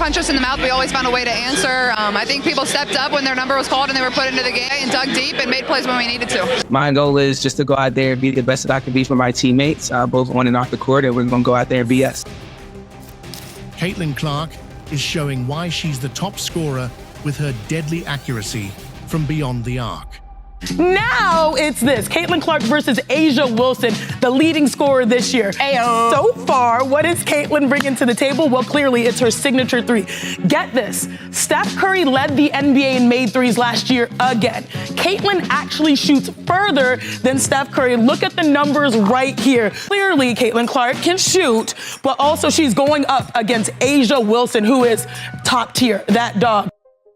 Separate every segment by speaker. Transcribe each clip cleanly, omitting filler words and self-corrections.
Speaker 1: punched us in the mouth, we always found a way to answer. I think people stepped up when their number was called and they were put into the game and dug deep and made plays when we needed to.
Speaker 2: My goal is just to go out there and be the best that I can be for my teammates, both on and off the court, and we're going to go out there and be us.
Speaker 3: Caitlin Clark is showing why she's the top scorer with her deadly accuracy from beyond the arc.
Speaker 4: Now it's this, Caitlin Clark versus A'ja Wilson, the leading scorer this year. Ayo. So far, what is Caitlin bringing to the table? Well, clearly it's her signature three. Get this, Steph Curry led the NBA in made threes last year again. Caitlin actually shoots further than Steph Curry. Look at the numbers right here. Clearly, Caitlin Clark can shoot, but also she's going up against A'ja Wilson, who is top tier, that dog.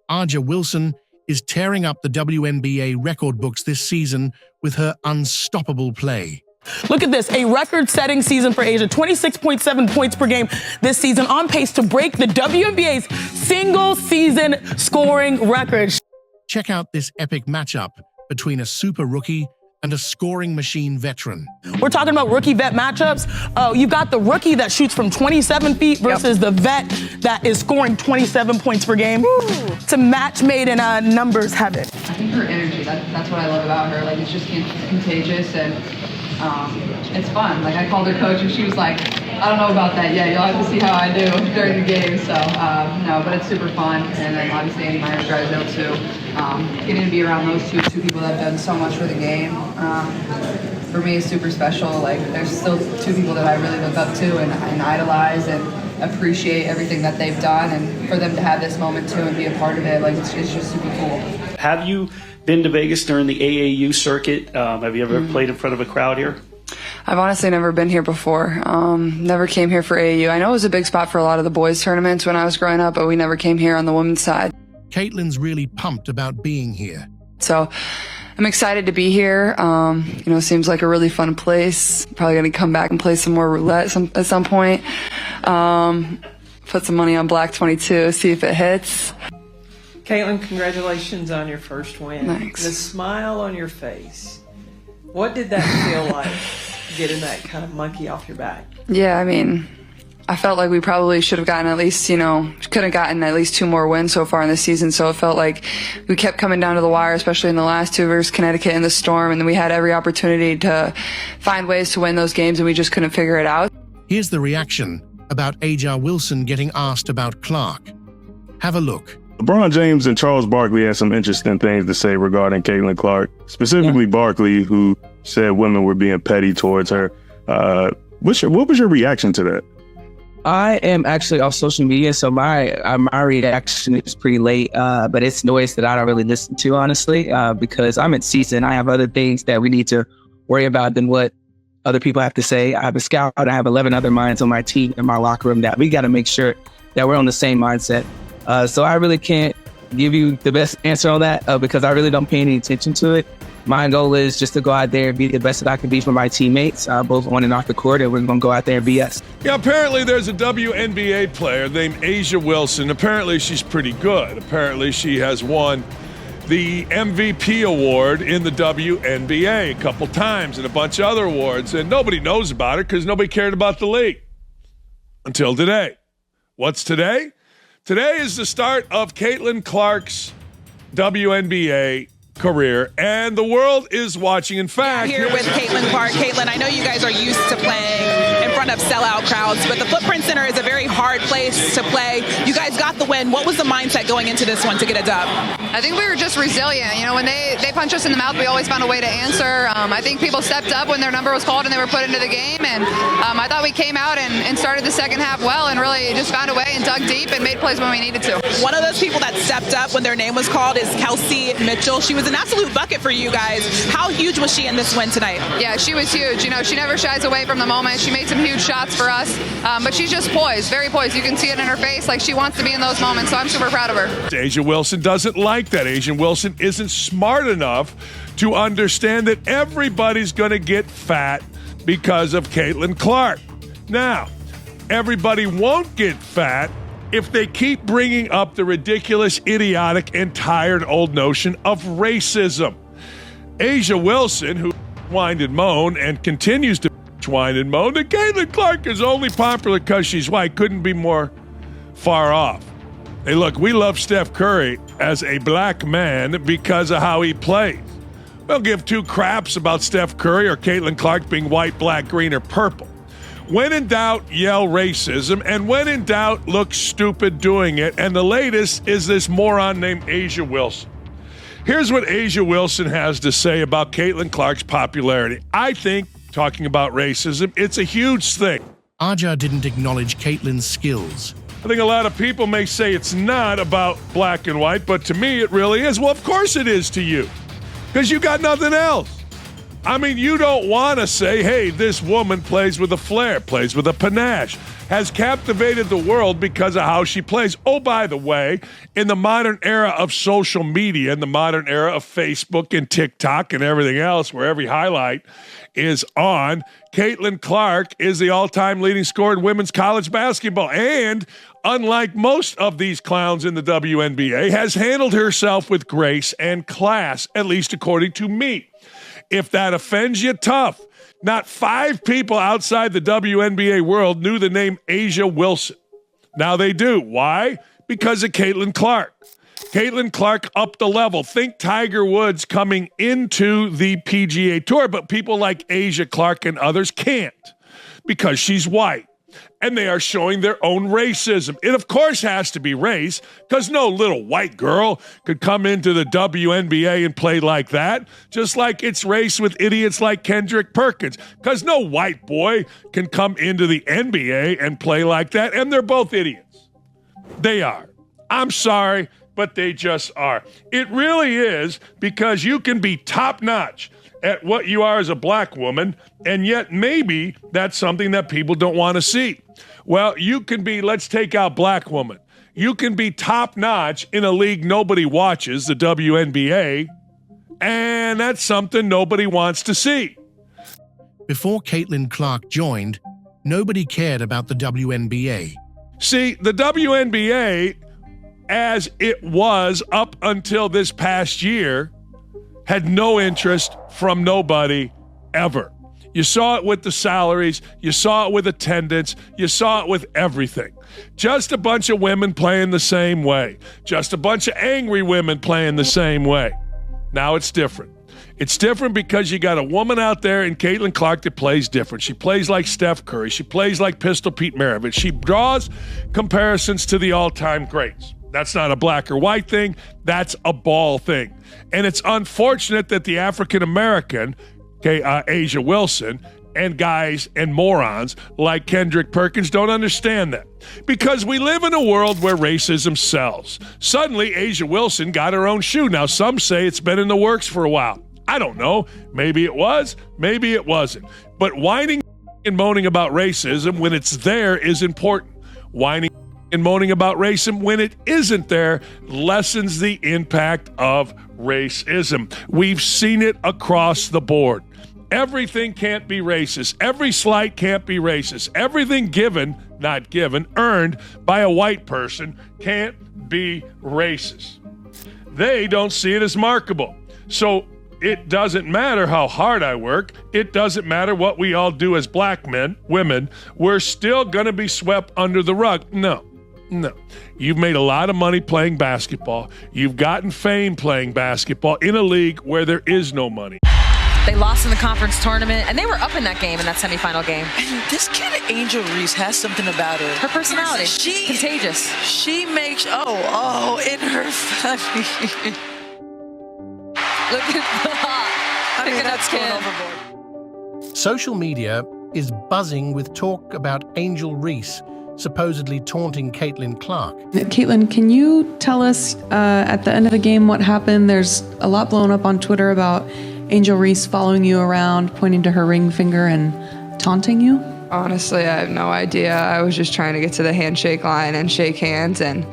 Speaker 3: A'ja Wilson is tearing up the WNBA record books this season with her unstoppable play.
Speaker 4: Look at this, a record-setting season for A'ja, 26.7 points per game this season, on pace to break the WNBA's single-season scoring record.
Speaker 3: Check out this epic matchup between a super rookie and a scoring machine veteran.
Speaker 4: We're talking about rookie-vet matchups. You've got the rookie that shoots from 27 feet versus the vet that is scoring 27 points per game. Woo. It's a match made in numbers heaven.
Speaker 1: I think her energy, that's what I love about her. Like, it's just contagious and it's fun. Like, I called her coach and she was like, I don't know about that yet. You'll have to see how I do during the game. So, no, but it's super fun. And then obviously Andy Meyer's guys know too. Getting to be around those two people that have done so much for the game, for me is super special. Like, there's still two people that I really look up to and idolize and appreciate everything that they've done. And for them to have this moment too and be a part of it, like, it's just super cool.
Speaker 5: Have you been to Vegas during the AAU circuit? Have you ever played in front of a crowd here?
Speaker 1: I've honestly never been here before. Never came here for AAU. I know it was a big spot for a lot of the boys' tournaments when I was growing up, but we never came here on the women's side.
Speaker 3: Caitlin's really pumped about being here.
Speaker 1: So I'm excited to be here. Seems like a really fun place. Probably going to come back and play some more roulette at some point. Put some money on Black 22, see if it hits.
Speaker 6: Caitlin, congratulations on your first win.
Speaker 1: Thanks.
Speaker 6: The smile on your face. What did that feel like, getting that kind of monkey off your back?
Speaker 1: Yeah, I mean, I felt like we probably should have gotten at least, could have gotten at least 2 more wins so far in the season. So it felt like we kept coming down to the wire, especially in the last 2 versus Connecticut and the Storm. And then we had every opportunity to find ways to win those games, and we just couldn't figure it out.
Speaker 3: Here's the reaction about A'ja Wilson getting asked about Clark. Have a look.
Speaker 7: LeBron James and Charles Barkley had some interesting things to say regarding Caitlin Clark, specifically Barkley, who said women were being petty towards her. What was your reaction to that?
Speaker 2: I am actually off social media, so my reaction is pretty late, but it's noise that I don't really listen to, honestly, because I'm in season. I have other things that we need to worry about than what other people have to say. I have a scout. I have 11 other minds on my team in my locker room that we got to make sure that we're on the same mindset. So I really can't give you the best answer on that because I really don't pay any attention to it. My goal is just to go out there and be the best that I can be for my teammates, both on and off the court, and we're going to go out there and be us.
Speaker 8: Yeah, apparently there's a WNBA player named A'ja Wilson. Apparently she's pretty good. Apparently she has won the MVP award in the WNBA a couple times and a bunch of other awards, and nobody knows about it because nobody cared about the league until today. What's today? Today is the start of Caitlin Clark's WNBA career, and the world is watching. In fact,
Speaker 9: here with Caitlin Clark. Caitlin, I know you guys are used to playing in front of sellout crowds, but the Footprint Center is a very hard place to play. You guys got the win. What was the mindset going into this one to get a dub?
Speaker 1: I think we were just resilient. When they punched us in the mouth, we always found a way to answer. I think people stepped up when their number was called and they were put into the game, and I thought we came out and started the second half well and really just found a way and dug deep and made plays when we needed to.
Speaker 9: One of those people that stepped up when their name was called is Kelsey Mitchell. She was an absolute bucket for you guys. How huge was she in this win tonight?
Speaker 1: Yeah, she was huge. She never shies away from the moment. She made some huge shots for us, but she's just poised, very poised. You can see it in her face, like she wants to be in those moments, so I'm super proud of her.
Speaker 8: A'ja Wilson doesn't like that. A'ja Wilson isn't smart enough to understand that everybody's going to get fat because of Caitlin Clark. Now, everybody won't get fat if they keep bringing up the ridiculous, idiotic, and tired old notion of racism. A'ja Wilson, who whined and moaned and continues to whine and moan that Caitlin Clark is only popular because she's white, couldn't be more far off. Hey, look, we love Steph Curry as a black man because of how he plays. We don't give two craps about Steph Curry or Caitlin Clark being white, black, green, or purple. When in doubt, yell racism, and when in doubt, look stupid doing it. And the latest is this moron named A'ja Wilson. Here's what A'ja Wilson has to say about Caitlin Clark's popularity. I think, talking about racism, it's a huge thing.
Speaker 3: A'ja didn't acknowledge Caitlin's skills.
Speaker 8: I think a lot of people may say it's not about black and white, but to me it really is. Well, of course it is to you, because you got nothing else. I mean, you don't want to say, hey, this woman plays with a flair, plays with a panache, has captivated the world because of how she plays. Oh, by the way, in the modern era of social media, in the modern era of Facebook and TikTok and everything else, where every highlight is on, Caitlin Clark is the all-time leading scorer in women's college basketball. And unlike most of these clowns in the WNBA, has handled herself with grace and class, at least according to me. If that offends you, tough. Not 5 people outside the WNBA world knew the name A'ja Wilson. Now they do. Why? Because of Caitlin Clark. Caitlin Clark upped the level. Think Tiger Woods coming into the PGA Tour, but people like A'ja Clark and others can't because she's white. And they are showing their own racism. It, of course, has to be race, because no little white girl could come into the WNBA and play like that, just like it's race with idiots like Kendrick Perkins, because no white boy can come into the NBA and play like that, and they're both idiots. They are. I'm sorry, but they just are. It really is, because you can be top-notch at what you are as a black woman, and yet maybe that's something that people don't want to see. Well, you can be, let's take out black woman. You can be top-notch in a league nobody watches, the WNBA, and that's something nobody wants to see.
Speaker 3: Before Caitlin Clark joined, nobody cared about the WNBA.
Speaker 8: See, the WNBA, as it was up until this past year, had no interest from nobody ever. You saw it with the salaries, you saw it with attendance, you saw it with everything. Just a bunch of women playing the same way. Just a bunch of angry women playing the same way. Now it's different. It's different because you got a woman out there in Caitlin Clark that plays different. She plays like Steph Curry. She plays like Pistol Pete Maravich. She draws comparisons to the all-time greats. That's not a black or white thing. That's a ball thing. And it's unfortunate that the African-American, A'ja Wilson, and guys and morons like Kendrick Perkins don't understand that. Because we live in a world where racism sells. Suddenly, A'ja Wilson got her own shoe. Now, some say it's been in the works for a while. I don't know. Maybe it was. Maybe it wasn't. But whining and moaning about racism when it's there is important. Whining and moaning about racism when it isn't there lessens the impact of racism. We've seen it across the board. Everything can't be racist. Every slight can't be racist. Everything given, not given, earned by a white person can't be racist. They don't see it as markable. So it doesn't matter how hard I work. It doesn't matter what we all do as black men, women. We're still going to be swept under the rug. No. You've made a lot of money playing basketball. You've gotten fame playing basketball in a league where there is no money.
Speaker 10: They lost in the conference tournament, and they were up in that game, in that semifinal game.
Speaker 11: And this kid, Angel Reese, has something about her.
Speaker 10: Her personality, contagious.
Speaker 11: She makes, in her funny.
Speaker 10: Look at that skin.
Speaker 3: Overboard. Social media is buzzing with talk about Angel Reese supposedly taunting Caitlin Clark.
Speaker 12: Caitlin, can you tell us at the end of the game what happened? There's a lot blown up on Twitter about Angel Reese following you around, pointing to her ring finger and taunting you.
Speaker 13: Honestly, I have no idea. I was just trying to get to the handshake line and shake hands and,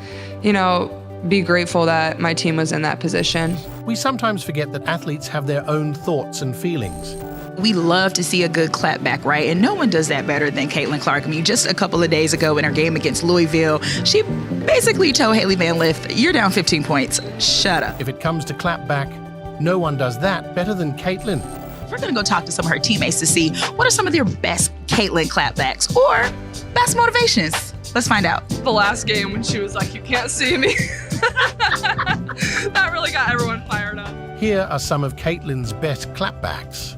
Speaker 13: be grateful that my team was in that position.
Speaker 3: We sometimes forget that athletes have their own thoughts and feelings.
Speaker 9: We love to see a good clapback, right? And no one does that better than Caitlin Clark. I mean, just a couple of days ago in her game against Louisville, she basically told Haley Van Lith, you're down 15 points. Shut up.
Speaker 3: If it comes to clapback, no one does that better than Caitlin.
Speaker 9: We're going to go talk to some of her teammates to see what are some of their best Caitlin clapbacks or best motivations.
Speaker 14: Let's find out.
Speaker 13: The last game when she was like, "You can't see me." That really got everyone fired up.
Speaker 3: Here are some of Caitlin's best clapbacks.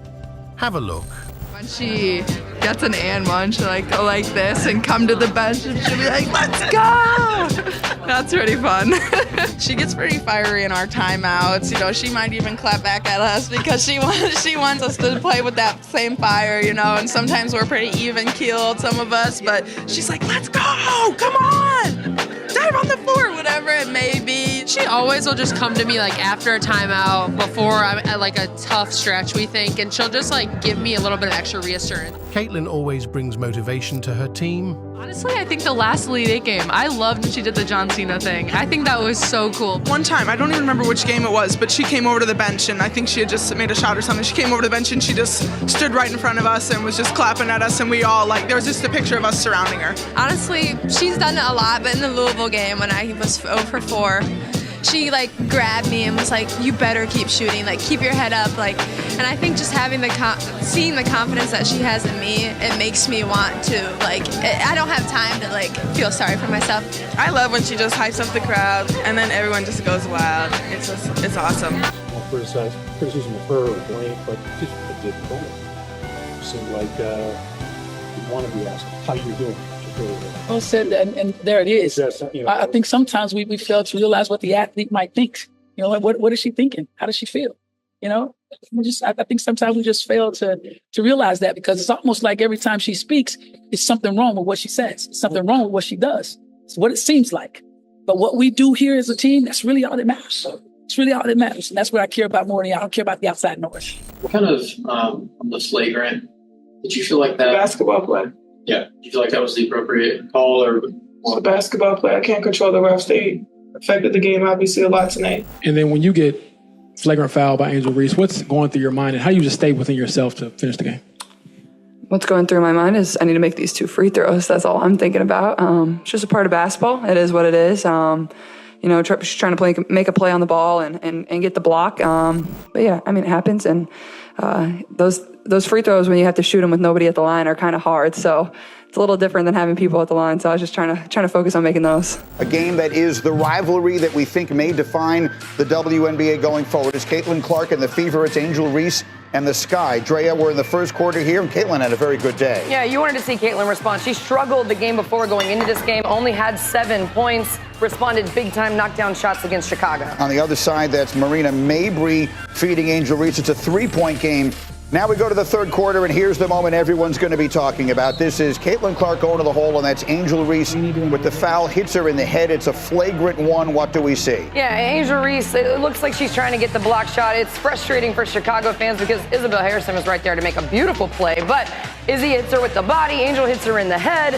Speaker 3: Have a look.
Speaker 15: When she gets an and one, she'll like go like this and come to the bench and she'll be like, "Let's go!" That's pretty fun. She gets pretty fiery in our timeouts. You know, she might even clap back at us because she wants us to play with that same fire, you know, and sometimes we're pretty even-keeled, some of us, but she's like, "Let's go! Come on! Dive on the floor," whatever it may be.
Speaker 16: She always will just come to me like after a timeout, before I'm at like a tough stretch, we think, and she'll just like give me a little bit of extra reassurance.
Speaker 3: Caitlin always brings motivation to her team.
Speaker 16: Honestly, I think the last Elite Eight game, I loved when she did the John Cena thing. I think that was so cool.
Speaker 17: One time, I don't even remember which game it was, but she came over to the bench and I think she had just made a shot or something. She came over to the bench and she just stood right in front of us and was just clapping at us, and we all like, there was just a picture of us surrounding her.
Speaker 18: Honestly, she's done it a lot, but in the Louisville game when I was 0 for 4, she like grabbed me and was like, "You better keep shooting, like keep your head up," like, and I think just having seeing the confidence that she has in me, it makes me want to like, I don't have time to like feel sorry for myself.
Speaker 15: I love when she just hypes up the crowd and then everyone just goes wild. It's awesome.
Speaker 19: Criticism of her or blame, but just a good moment. It seemed like you want to be asked how you're doing.
Speaker 20: Well said, and there it is. I think sometimes we fail to realize what the athlete might think. You know, what is she thinking? How does she feel? You know, I think sometimes we just fail to realize that, because it's almost like every time she speaks, it's something wrong with what she says. It's something wrong with what she does. It's what it seems like. But what we do here as a team, that's really all that matters. It's really all that matters. And that's what I care about more than I don't care about the outside noise.
Speaker 21: What kind of the flagrant, did you feel like that?
Speaker 22: Basketball play.
Speaker 21: Yeah. Do you feel like that was the appropriate call, or?
Speaker 22: Well, basketball play, I can't control the refs. They affected the game obviously a lot tonight.
Speaker 19: And then when you get flagrant foul by Angel Reese, what's going through your mind, and how do you just stay within yourself to finish the game?
Speaker 1: What's going through my mind is I need to make these 2 free throws. That's all I'm thinking about. It's just a part of basketball. It is what it is. You know, she's trying to make a play on the ball and get the block. But yeah, I mean, it happens. And those free throws, when you have to shoot them with nobody at the line, are kind of hard. So it's a little different than having people at the line. So I was just trying to focus on making those.
Speaker 23: A game that is the rivalry that we think may define the WNBA going forward is Caitlin Clark and the Fever. It's Angel Reese and the Sky. Drea, we're in the first quarter here, and Caitlin had a very good day.
Speaker 10: Yeah, you wanted to see Caitlin respond. She struggled the game before going into this game, only had 7 points, responded big-time knockdown shots against Chicago.
Speaker 23: On the other side, that's Marina Mabry feeding Angel Reese. It's a 3-point game. Now we go to the third quarter, and here's the moment everyone's going to be talking about. This is Caitlin Clark going to the hole, and that's Angel Reese with the foul, hits her in the head. It's a flagrant one. What do we see?
Speaker 10: Yeah, Angel Reese, it looks like she's trying to get the block shot. It's frustrating for Chicago fans because Isabel Harrison was right there to make a beautiful play, but Izzy hits her with the body, Angel hits her in the head.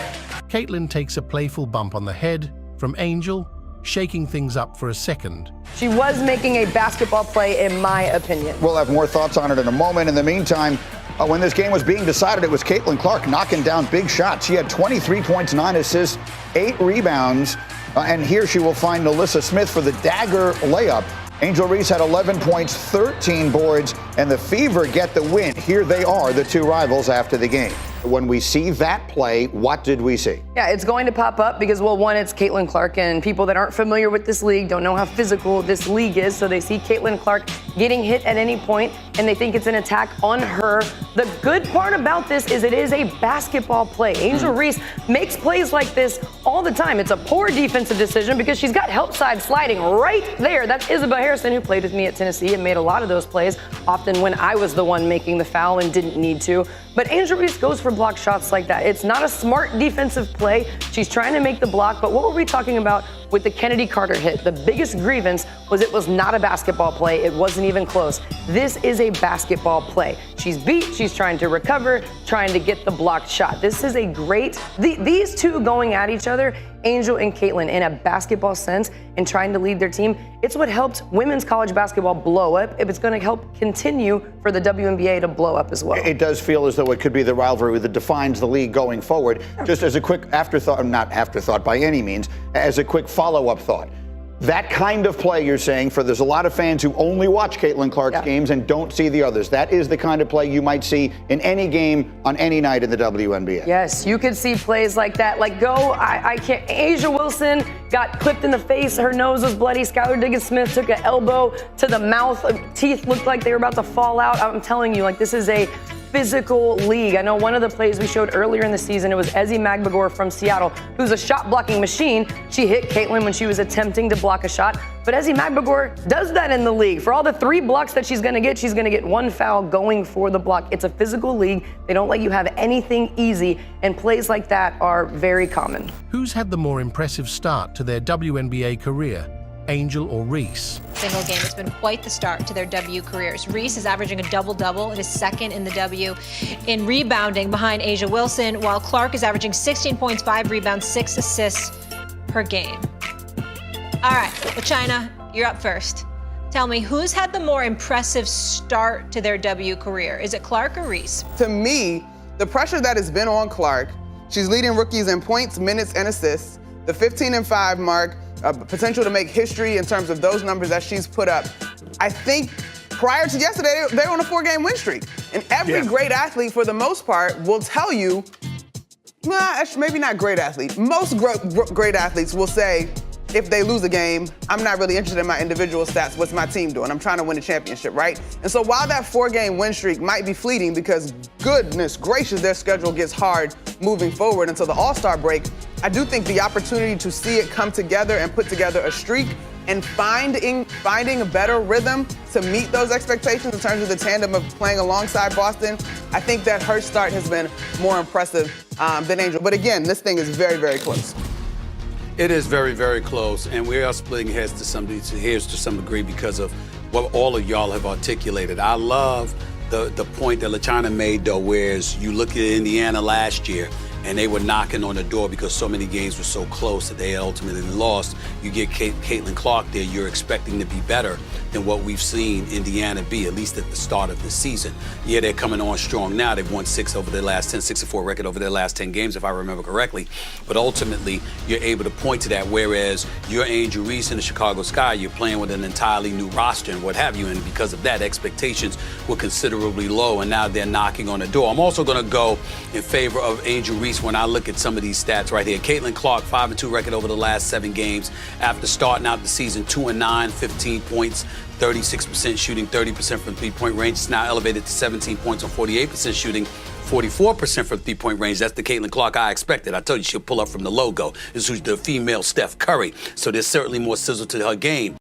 Speaker 3: Caitlin takes a playful bump on the head from Angel, shaking things up for a second.
Speaker 10: She was making a basketball play, in my opinion.
Speaker 23: We'll have more thoughts on it in a moment. In the meantime, when this game was being decided, it was Caitlin Clark knocking down big shots. She had 23 points, 9 assists, 8 rebounds. And here she will find Melissa Smith for the dagger layup. Angel Reese had 11 points, 13 boards, and the Fever get the win. Here they are, the 2 rivals after the game. When we see that play, what did we see?
Speaker 10: Yeah, it's going to pop up because, well, one, it's Caitlin Clark, and people that aren't familiar with this league don't know how physical this league is, so they see Caitlin Clark getting hit at any point, and they think it's an attack on her. The good part about this is it is a basketball play. Angel Reese makes plays like this all the time. It's a poor defensive decision because she's got help side sliding right there. That's Isabel Harrison, who played with me at Tennessee and made a lot of those plays, often when I was the one making the foul and didn't need to. But Angel Reese goes for block shots like that. It's not a smart defensive play. She's trying to make the block, but what were we talking about with the Kennedy Carter hit? The biggest grievance was it was not a basketball play. It wasn't even close. This is a basketball play. She's beat, she's trying to recover, trying to get the blocked shot. This is a great, these 2 going at each other, Angel and Caitlin, in a basketball sense and trying to lead their team. It's what helped women's college basketball blow up. If it's going to help continue for the WNBA to blow up as well.
Speaker 23: It does feel as though it could be the rivalry that defines the league going forward. Just as a quick afterthought, not afterthought by any means, as a quick follow-up thought. That kind of play, you're saying, for there's a lot of fans who only watch Caitlin Clark's games and don't see the others. That is the kind of play you might see in any game on any night in the WNBA.
Speaker 10: Yes, you could see plays like that. Like I can't. Asia Wilson got clipped in the face. Her nose was bloody. Skylar Diggins-Smith took an elbow to the mouth. Teeth looked like they were about to fall out. I'm telling you, like, this is a physical league. I know one of the plays we showed earlier in the season, it was Ezi Magbagor from Seattle, who's a shot blocking machine. She hit Caitlin when she was attempting to block a shot. But Ezi Magbagor does that in the league. For all the 3 blocks that she's gonna get 1 foul going for the block. It's a physical league. They don't let you have anything easy, and plays like that are very common.
Speaker 3: Who's had the more impressive start to their WNBA career, Angel or Reese?
Speaker 4: Single game. It's been quite the start to their W careers. Reese is averaging a double-double. It is second in the W in rebounding behind Asia Wilson, while Clark is averaging 16 points, 5 rebounds, 6 assists per game. All right, well, China, you're up first. Tell me, who's had the more impressive start to their W career? Is it Clark or Reese?
Speaker 5: To me, the pressure that has been on Clark, she's leading rookies in points, minutes, and assists. The 15-5 mark, potential to make history in terms of those numbers that she's put up. I think prior to yesterday, they were on a 4-game win streak. And every great athlete, for the most part, will tell you, maybe not great athlete, most great athletes will say, if they lose a game, I'm not really interested in my individual stats. What's my team doing? I'm trying to win a championship, right? And so while that 4-game win streak might be fleeting because goodness gracious, their schedule gets hard moving forward until the All-Star break, I do think the opportunity to see it come together and put together a streak and finding a better rhythm to meet those expectations in terms of the tandem of playing alongside Boston, I think that her start has been more impressive than Angel. But again, this thing is very, very close.
Speaker 14: It is very, very close, and we are splitting hairs to some degree because of what all of y'all have articulated. I love the point that LaChina made, though, whereas you look at Indiana last year, and they were knocking on the door because so many games were so close that they ultimately lost. You get Caitlin Clark there, you're expecting to be better than what we've seen Indiana be, at least at the start of the season. Yeah, they're coming on strong now. They've won 6 over their last 10, 6-4 record over their last 10 games, if I remember correctly. But ultimately, you're able to point to that, whereas you're Angel Reese in the Chicago Sky, you're playing with an entirely new roster and what have you, and because of that, expectations were considerably low, and now they're knocking on the door. I'm also going to go in favor of Angel Reese when I look at some of these stats right here. Caitlin Clark, 5-2 record over the last 7 games. After starting out the season 2-9, 15 points, 36% shooting, 30% from three-point range. It's now elevated to 17 points on 48% shooting, 44% from three-point range. That's the Caitlin Clark I expected. I told you she'll pull up from the logo. This is the female Steph Curry. So there's certainly more sizzle to her game.